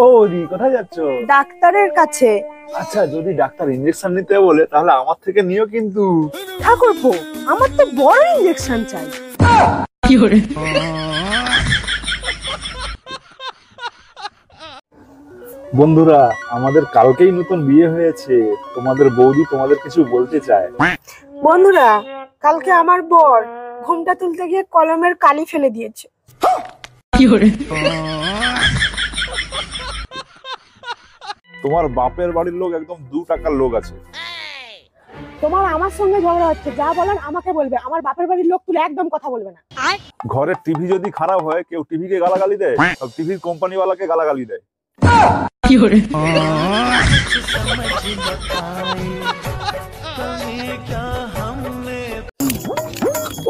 ও দি কোথায় যাচ্ছ? ডাক্তারের কাছে। আচ্ছা, যদি ডাক্তার ইনজেকশন নিতে বলে তাহলে আমার থেকে নিও কিন্তু। ঠাকুরপো, আমার তো বড় ইনজেকশন চাই। কি করে? বন্ধুরা, আমাদের কালকেই নতুন বিয়ে হয়েছে। তোমাদের বৌদি তোমাদের কিছু বলতে চায়। বন্ধুরা, কালকে আমার বর ঘুমটা তুলতে গিয়ে কলমের কালি ফেলে দিয়েছে। কি করে? তোমার বাপের বাড়ির লোক একদম 2 টাকার লোক আছে। তোমার আমার সঙ্গে ঝগড়া হচ্ছে, যা বলার আমাকে বলবে। আমার বাপের বাড়ির লোক তুলে একদম কথা বলবে না। ঘরের টিভি যদি খারাপ হয়, কেউ টিভিকে গালাগালি দেয়, সব টিভির কোম্পানিওয়ালাকে গালাগালি দেয়। কি করে?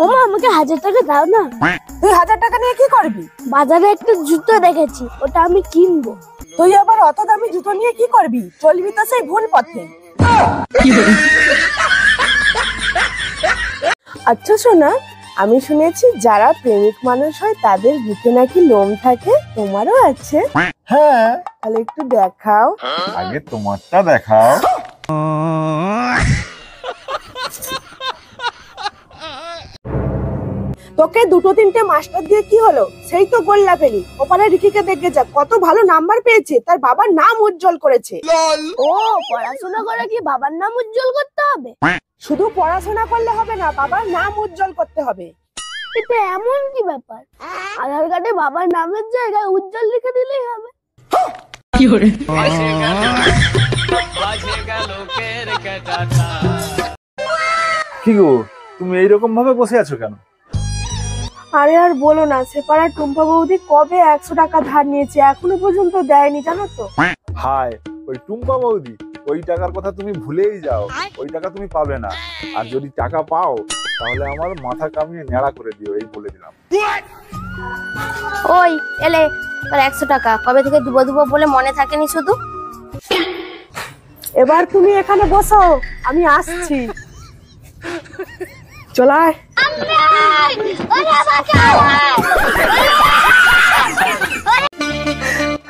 ওমা, আমাকে 1000 টাকা দাও না। তুই 1000 টাকা নিয়ে কি করবি? বাজারে একটা জুতো দেখেছি, ওটা আমি কিনবো। তুই আবার অত দামি জুতো নিয়ে কি করবি? চলবি তো সেই ভুল পথে। কি করে? আচ্ছা শোনা, আমি শুনেছি যারা প্রেমিক মানুষ হয় তাদের বুকে নাকি লোম থাকে। তোমারও আছে? হ্যাঁ, তাহলে একটু দেখাও। আগে তোমারটা দেখাও। তোকে 2-3টে মাস্টার দিয়ে কি হলো? সেই তো গোল্লা পেলি। ওপারে রিকিকে দেখে যা, কত ভালো নাম্বার পেয়েছে, তার বাবার নাম উজ্জ্বল করেছে। ও, পড়াশোনা করে কি বাবার নাম উজ্জ্বল করতে হবে? শুধু পড়াশোনা করলে হবে না, বাবার নাম উজ্জ্বল করতে হবে। এটা এমন কি ব্যাপার? আধার কার্ডে বাবার নামের জায়গায় উজ্জ্বল লিখে দিলেই হবে। কি করে? কি গো, তুমি এইরকম ভাবে বসে আছো কেন? আরে আর বলো না, সেপাড়ার টুম্পা বৌদি কবে 100 টাকা ধার নিয়েছে, এখনো পর্যন্ত দেয়নি, জানো তো? হায়, ওই টুম্পা বৌদি, ওই টাকার কথা তুমি ভুলেই যাও। ওই টাকা তুমি পাবে না। আর যদি টাকা পাও তাহলে আমার মাথা কামিয়ে ন্যাড়া করে দিও, এই বলে দিলাম। ওই এলে, তোর 100 টাকা কবে থেকে দিব দিব বলে মনে থাকেনি শুধু। এবার তুমি এখানে বসো, আমি আসছি। চলায়।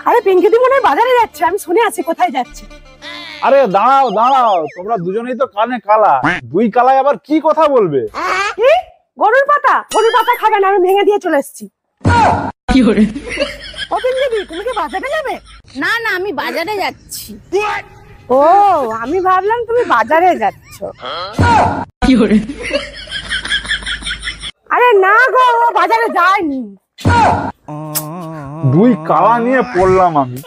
আরে পিঙ্কি দি মনে হয় বাজারে যাচ্ছে, আমি শুনে আছি কোথায় যাচ্ছে। আরে দাঁড়াও দাঁড়াও, তোমরা দুজনেই তো কানে কালা। 2 কালায় আবার কি কথা বলবে? কি? গরুর পাতা? গরুর পাতা খাবে না, আমি ভেঙে দিয়ে চলে এসেছি। কি করে? ও পিঙ্কি দি, তুমি কি বাজারে যাবে? না না, আমি বাজারে যাচ্ছি। ও, আমি ভাবলাম তুমি বাজারে যাচ্ছ। কি করে? আরে না গো, ও বাজারে যায়নি। 2 কালা নিয়ে পড়লাম আমি।